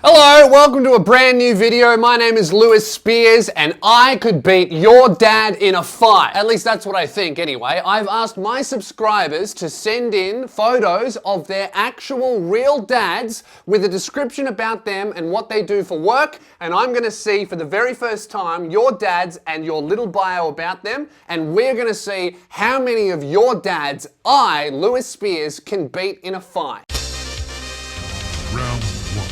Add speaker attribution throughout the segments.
Speaker 1: Hello, welcome to a brand new video. My name is Lewis Spears and I could beat your dad in a fight. At least that's what I think anyway. I've asked my subscribers to send in photos of their actual real dads with a description about them and what they do for work, and I'm gonna see for the very first time your dads and your little bio about them, and we're gonna see how many of your dads I, Lewis Spears, can beat in a fight.
Speaker 2: Round one.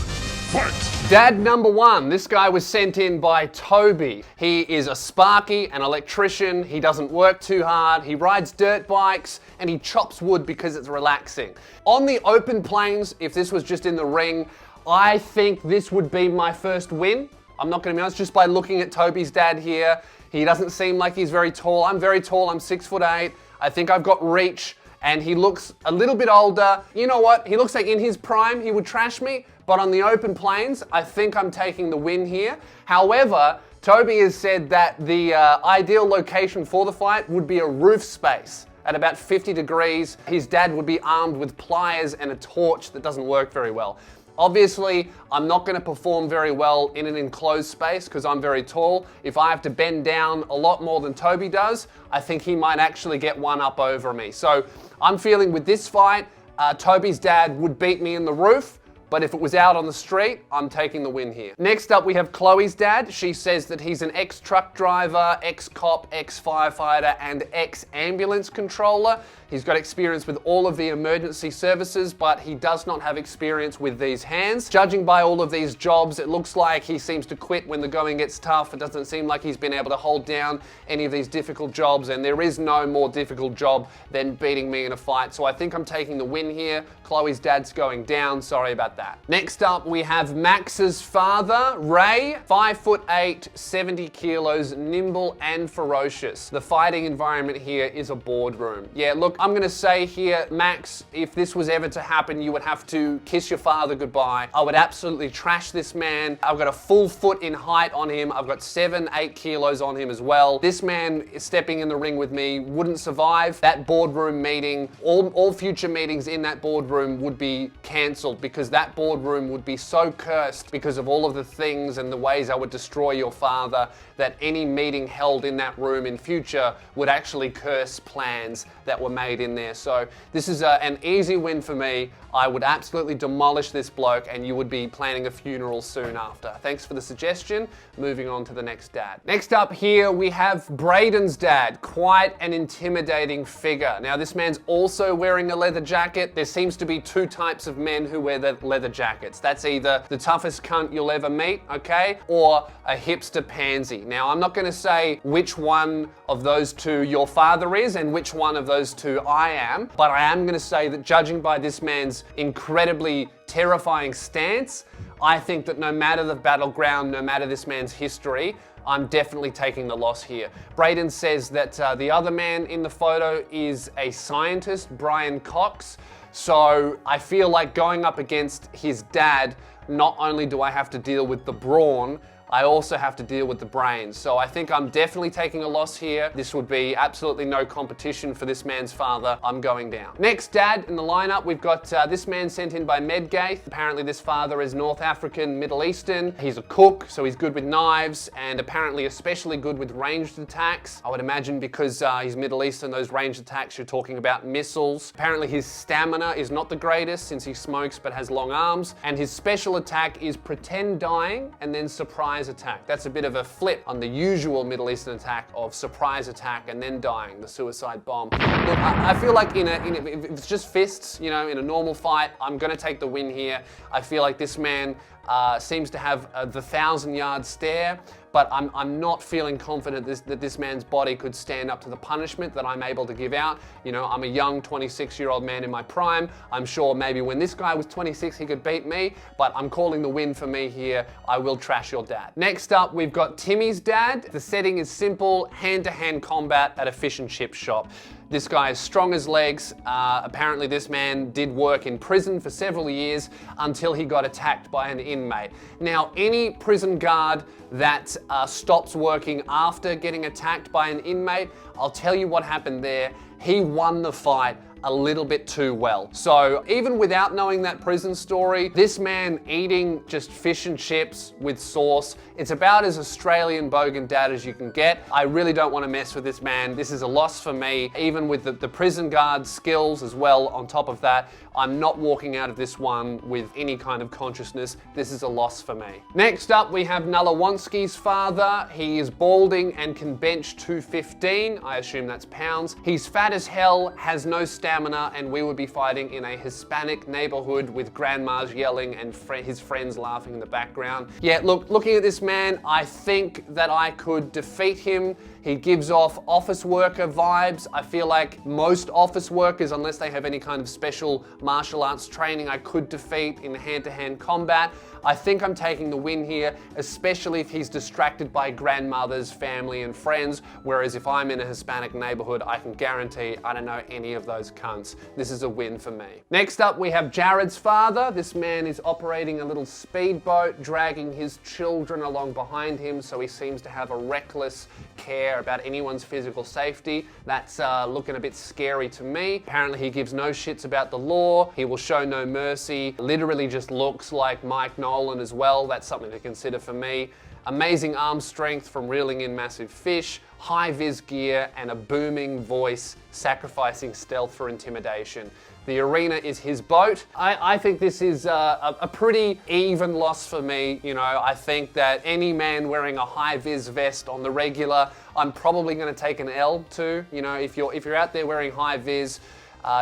Speaker 2: Fight!
Speaker 1: Dad number one, this guy was sent in by Toby. He is a sparky, an electrician, he doesn't work too hard, he rides dirt bikes, and he chops wood because it's relaxing. On the open plains, if this was just in the ring, I think this would be my first win. I'm not gonna be honest, just by looking at Toby's dad here, he doesn't seem like he's very tall. I'm very tall, I'm 6'8". I think I've got reach, and he looks a little bit older. You know what? He looks like in his prime, he would trash me, but on the open plains, I think I'm taking the win here. However, Toby has said that the ideal location for the fight would be a roof space at about 50 degrees. His dad would be armed with pliers and a torch that doesn't work very well. Obviously, I'm not going to perform very well in an enclosed space because I'm very tall. If I have to bend down a lot more than Toby does, I think he might actually get one up over me. So I'm feeling with this fight, Toby's dad would beat me in the roof. But if it was out on the street, I'm taking the win here. Next up, we have Chloe's dad. She says that he's an ex-truck driver, ex-cop, ex-firefighter, and ex-ambulance controller. He's got experience with all of the emergency services, but he does not have experience with these hands. Judging by all of these jobs, it looks like he seems to quit when the going gets tough. It doesn't seem like he's been able to hold down any of these difficult jobs, and there is no more difficult job than beating me in a fight. So I think I'm taking the win here. Chloe's dad's going down. Sorry about that. Next up, we have Max's father, Ray, 5'8", 70 kilos, nimble and ferocious. The fighting environment here is a boardroom. Yeah, look, I'm gonna say here, Max, if this was ever to happen, you would have to kiss your father goodbye. I would absolutely trash this man. I've got a full foot in height on him. I've got 7-8 kilos on him as well. This man stepping in the ring with me wouldn't survive that boardroom meeting. All future meetings in that boardroom would be canceled because that boardroom would be so cursed because of all of the things and the ways I would destroy your father that any meeting held in that room in future would actually curse plans that were made in there. So this is an easy win for me. I would absolutely demolish this bloke and you would be planning a funeral soon after. Thanks for the suggestion. Moving on to the next dad. Next up here we have Braden's dad, quite an intimidating figure. Now this man's also wearing a leather jacket. There seems to be two types of men who wear the leather jackets. That's either the toughest cunt you'll ever meet, okay, or a hipster pansy. Now I'm not gonna say which one of those two your father is and which one of those two I am, but I am gonna say that judging by this man's incredibly terrifying stance, I think that no matter the battleground, no matter this man's history, I'm definitely taking the loss here. Braden says that the other man in the photo is a scientist, Brian Cox. So I feel like going up against his dad, not only do I have to deal with the brawn, I also have to deal with the brains. So I think I'm definitely taking a loss here. This would be absolutely no competition for this man's father. I'm going down. Next dad in the lineup, we've got this man sent in by Medgaith. Apparently this father is North African, Middle Eastern. He's a cook, so he's good with knives and apparently especially good with ranged attacks. I would imagine because he's Middle Eastern, those ranged attacks, you're talking about missiles. Apparently his stamina is not the greatest since he smokes but has long arms. And his special attack is pretend dying and then surprise attack. That's a bit of a flip on the usual Middle Eastern attack of surprise attack and then dying, the suicide bomb. Look, I feel like if it's just fists, you know, in a normal fight, I'm gonna take the win here. I feel like this man seems to have the 1,000-yard stare, but I'm not feeling confident that this man's body could stand up to the punishment that I'm able to give out. You know, I'm a young 26-year-old man in my prime. I'm sure maybe when this guy was 26, he could beat me, but I'm calling the win for me here. I will trash your dad. Next up, we've got Timmy's dad. The setting is simple, hand-to-hand combat at a fish and chip shop. This guy is strong as legs. Apparently this man did work in prison for several years until he got attacked by an inmate. Now, any prison guard that stops working after getting attacked by an inmate, I'll tell you what happened there. He won the fight a little bit too well. So even without knowing that prison story, this man eating just fish and chips with sauce, it's about as Australian bogan dad as you can get. I really don't want to mess with this man. This is a loss for me, even with the prison guard skills as well on top of that. I'm not walking out of this one with any kind of consciousness. This is a loss for me. Next up, we have Nalawonski's father. He is balding and can bench 215. I assume that's pounds. He's fat as hell, has no stamina, and we would be fighting in a Hispanic neighborhood with grandmas yelling and his friends laughing in the background. Yeah, looking at this man, I think that I could defeat him. He gives off office worker vibes. I feel like most office workers, unless they have any kind of special martial arts training, I could defeat in hand-to-hand combat. I think I'm taking the win here, especially if he's distracted by grandmothers, family, and friends, whereas if I'm in a Hispanic neighborhood, I can guarantee I don't know any of those cunts. This is a win for me. Next up, we have Jared's father. This man is operating a little speedboat, dragging his children along behind him, so he seems to have a reckless care about anyone's physical safety. That's looking a bit scary to me. Apparently he gives no shits about the law. He will show no mercy. Literally just looks like Mike Nolan as well. That's something to consider for me. Amazing arm strength from reeling in massive fish, high vis gear, and a booming voice, sacrificing stealth for intimidation. The arena is his boat. I think this is a pretty even loss for me. You know, I think that any man wearing a high-vis vest on the regular, I'm probably going to take an L to. You know, if you're out there wearing high-vis,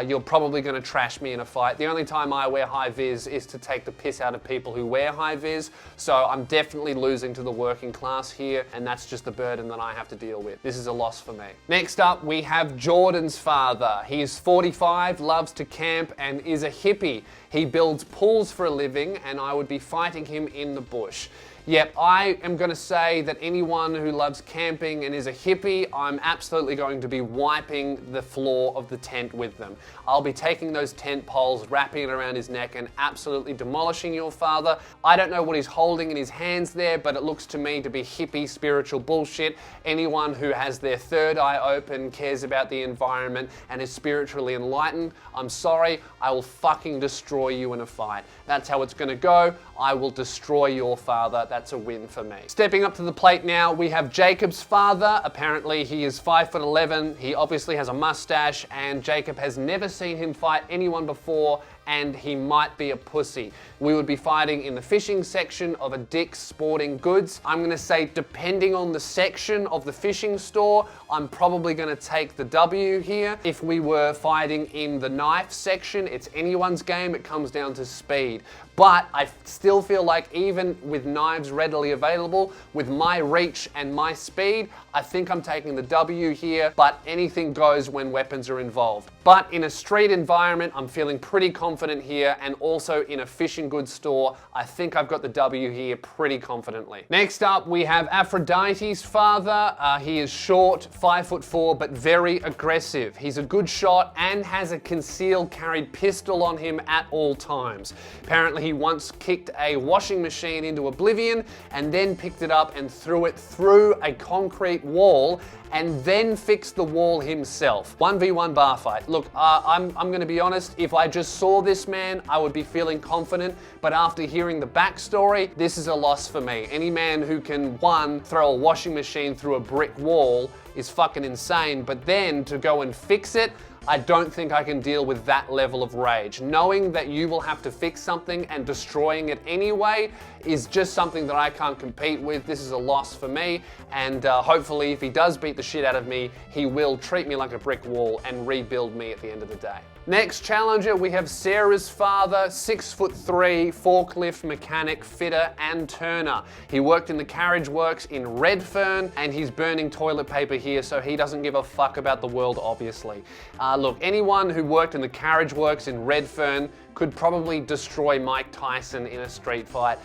Speaker 1: you're probably going to trash me in a fight. The only time I wear high-vis is to take the piss out of people who wear high-vis, so I'm definitely losing to the working class here, and that's just the burden that I have to deal with. This is a loss for me. Next up, we have Jordan's father. He is 45, loves to camp, and is a hippie. He builds pools for a living, and I would be fighting him in the bush. Yep, I am going to say that anyone who loves camping and is a hippie, I'm absolutely going to be wiping the floor of the tent with them. I'll be taking those tent poles, wrapping it around his neck, and absolutely demolishing your father. I don't know what he's holding in his hands there, but it looks to me to be hippie spiritual bullshit. Anyone who has their third eye open, cares about the environment, and is spiritually enlightened, I'm sorry, I will fucking destroy you in a fight. That's how it's going to go. I will destroy your father. That's a win for me. Stepping up to the plate now, we have Jacob's father. Apparently he is 5'11". He obviously has a mustache, and Jacob has never seen him fight anyone before, and he might be a pussy. We would be fighting in the fishing section of a Dick's Sporting Goods. I'm gonna say, depending on the section of the fishing store, I'm probably gonna take the W here. If we were fighting in the knife section, it's anyone's game. It comes down to speed. But I still feel like even with knives readily available, with my reach and my speed, I think I'm taking the W here, but anything goes when weapons are involved. But in a street environment, I'm feeling pretty confident here, and also in a fishing goods store, I think I've got the W here pretty confidently. Next up, we have Aphrodite's father. He is short, 5'4", but very aggressive. He's a good shot and has a concealed carried pistol on him at all times. Apparently, he once kicked a washing machine into oblivion and then picked it up and threw it through a concrete wall and then fixed the wall himself. 1v1 bar fight. Look, I'm gonna be honest, if I just saw this man, I would be feeling confident, but after hearing the backstory, this is a loss for me. Any man who can, one, throw a washing machine through a brick wall is fucking insane, but then to go and fix it, I don't think I can deal with that level of rage. Knowing that you will have to fix something and destroying it anyway is just something that I can't compete with. This is a loss for me, and hopefully if he does beat the shit out of me, he will treat me like a brick wall and rebuild me at the end of the day. Next challenger, we have Sarah's father, 6'3", forklift mechanic, fitter, and turner. He worked in the carriage works in Redfern, and he's burning toilet paper here, so he doesn't give a fuck about the world, obviously. Look, anyone who worked in the carriage works in Redfern could probably destroy Mike Tyson in a street fight.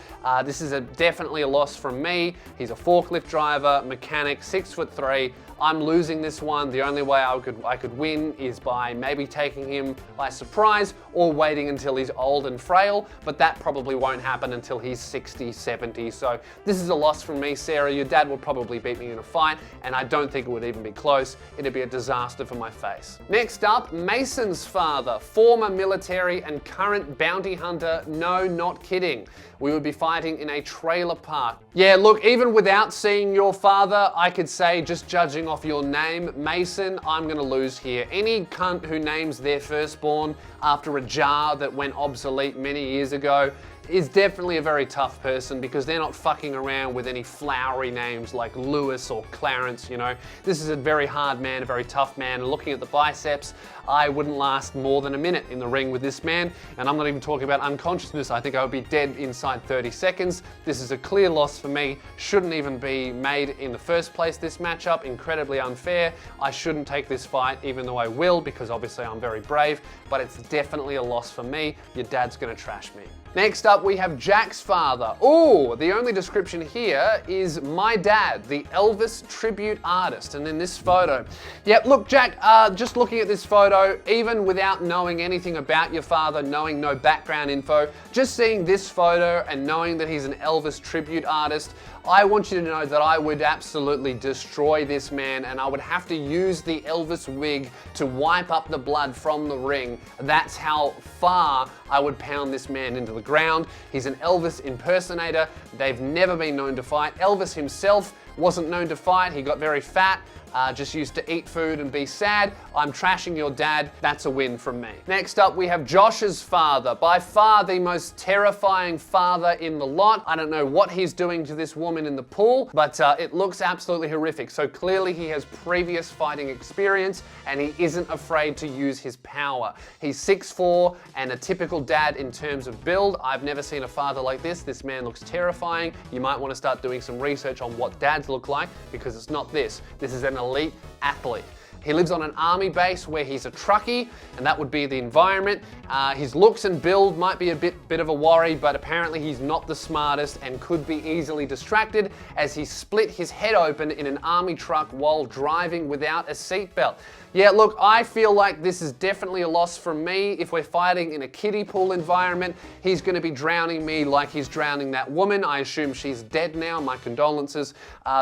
Speaker 1: This is definitely a loss from me. He's a forklift driver, mechanic, 6'3". I'm losing this one. The only way I could win is by maybe taking him him by surprise or waiting until he's old and frail, but that probably won't happen until he's 60, 70. So this is a loss from me, Sarah. Your dad will probably beat me in a fight, and I don't think it would even be close. It'd be a disaster for my face. Next up, Mason's father, former military and current bounty hunter. No, not kidding. We would be fighting in a trailer park. Yeah, look, even without seeing your father, I could say, just judging off your name, Mason, I'm gonna lose here. Any cunt who names their firstborn after a jar that went obsolete many years ago is definitely a very tough person, because they're not fucking around with any flowery names like Lewis or Clarence, you know. This is a very hard man, a very tough man. And looking at the biceps, I wouldn't last more than a minute in the ring with this man. And I'm not even talking about unconsciousness. I think I would be dead inside 30 seconds. This is a clear loss for me. Shouldn't even be made in the first place, this matchup. Incredibly unfair. I shouldn't take this fight, even though I will, because obviously I'm very brave, but it's definitely a loss for me. Your dad's gonna trash me. Next up, we have Jack's father. Ooh, the only description here is my dad, the Elvis tribute artist. And in this photo, yep, look, Jack, just looking at this photo, even without knowing anything about your father, knowing no background info, just seeing this photo and knowing that he's an Elvis tribute artist, I want you to know that I would absolutely destroy this man, and I would have to use the Elvis wig to wipe up the blood from the ring. That's how far I would pound this man into the ground. He's an Elvis impersonator. They've never been known to fight. Elvis himself wasn't known to fight. He got very fat, just used to eat food and be sad. I'm trashing your dad. That's a win from me. Next up, we have Josh's father. By far the most terrifying father in the lot. I don't know what he's doing to this woman in the pool, but it looks absolutely horrific. So clearly he has previous fighting experience, and he isn't afraid to use his power. He's 6'4" and a typical dad in terms of build. I've never seen a father like this. This man looks terrifying. You might want to start doing some research on what dads look like, because it's not this. This is an elite athlete. He lives on an army base where he's a truckie, and that would be the environment. His looks and build might be a bit of a worry, but apparently he's not the smartest and could be easily distracted, as he split his head open in an army truck while driving without a seatbelt. Yeah, look, I feel like this is definitely a loss from me. If we're fighting in a kiddie pool environment, he's gonna be drowning me like he's drowning that woman. I assume she's dead now, my condolences.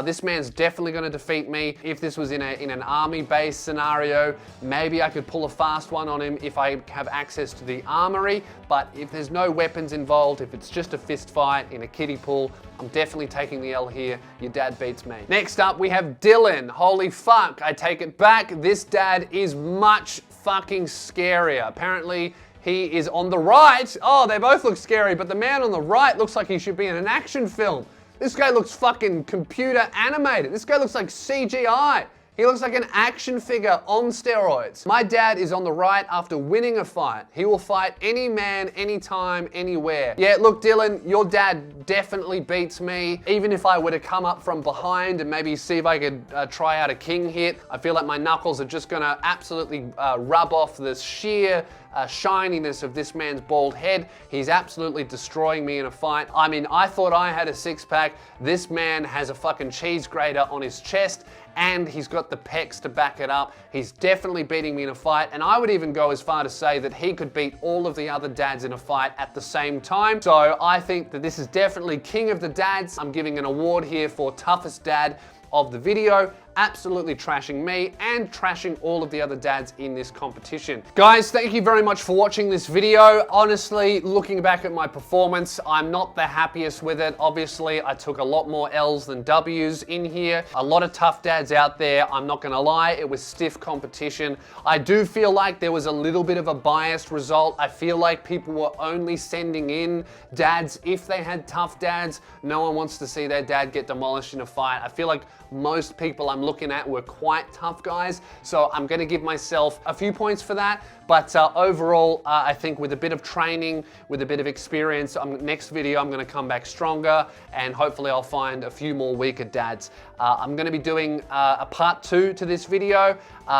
Speaker 1: This man's definitely gonna defeat me. If this was in an army base scenario, maybe I could pull a fast one on him if I have access to the armory, but if there's no weapons involved, if it's just a fist fight in a kiddie pool, I'm definitely taking the L here. Your dad beats me. Next up, we have Dylan. Holy fuck, I take it back. This dad is much fucking scarier. Apparently, he is on the right. Oh, they both look scary, but the man on the right looks like he should be in an action film. This guy looks fucking computer animated. This guy looks like CGI. He looks like an action figure on steroids. My dad is on the right after winning a fight. He will fight any man, anytime, anywhere. Yeah, look, Dylan, your dad definitely beats me. Even if I were to come up from behind and maybe see if I could try out a king hit, I feel like my knuckles are just gonna absolutely rub off the sheer shininess of this man's bald head. He's absolutely destroying me in a fight. I mean, I thought I had a six-pack. This man has a fucking cheese grater on his chest, and he's got the pecs to back it up. He's definitely beating me in a fight, and I would even go as far to say that he could beat all of the other dads in a fight at the same time. So I think that this is definitely king of the dads. I'm giving an award here for toughest dad of the video, absolutely trashing me and trashing all of the other dads in this competition. Guys, thank you very much for watching this video. Honestly, looking back at my performance, I'm not the happiest with it. Obviously, I took a lot more L's than W's in here. A lot of tough dads out there, I'm not gonna lie, it was stiff competition. I do feel like there was a little bit of a biased result. I feel like people were only sending in dads if they had tough dads. No one wants to see their dad get demolished in a fight. I feel like most people I'm looking at were quite tough guys, so I'm gonna give myself a few points for that. But overall, I think with a bit of training, with a bit of experience, next video I'm gonna come back stronger, and hopefully I'll find a few more weaker dads. I'm gonna be doing a part 2 to this video.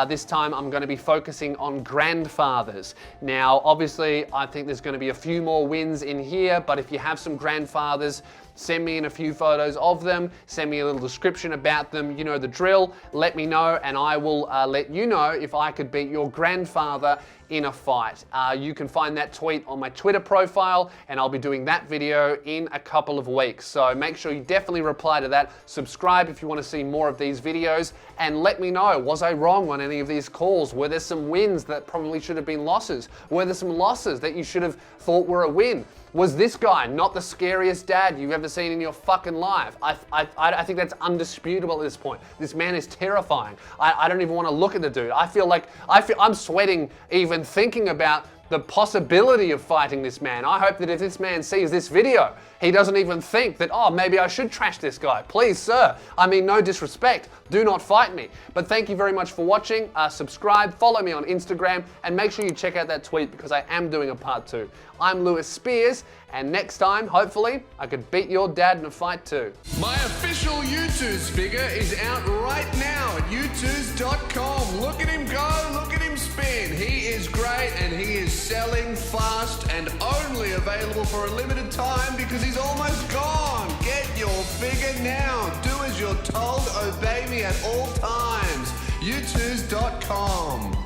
Speaker 1: This time I'm gonna be focusing on grandfathers. Now, obviously, I think there's gonna be a few more wins in here, but if you have some grandfathers, send me in a few photos of them, send me a little description about them, you know the drill, let me know, and I will let you know if I could beat your grandfather in a fight. You can find that tweet on my Twitter profile, and I'll be doing that video in a couple of weeks. So make sure you definitely reply to that. Subscribe if you want to see more of these videos, and let me know, was I wrong on any of these calls? Were there some wins that probably should have been losses? Were there some losses that you should have thought were a win? Was this guy not the scariest dad you've ever seen in your fucking life? I think that's undisputable at this point. This man is terrifying. I don't even want to look at the dude. I'm sweating even thinking about the possibility of fighting this man. I hope that if this man sees this video, he doesn't even think that, oh, maybe I should trash this guy. Please, sir. I mean, no disrespect. Do not fight me. But thank you very much for watching. Subscribe, follow me on Instagram, and make sure you check out that tweet because I am doing a part 2. I'm Lewis Spears, and next time, hopefully, I could beat your dad in a fight too. My official U2's figure is out right now at U2s.com. Look at him go, look at him spin. He is great, and he is selling fast and only available for a limited time because he's almost gone. Get your figure now. Do as you're told, obey me at all times. U2s.com.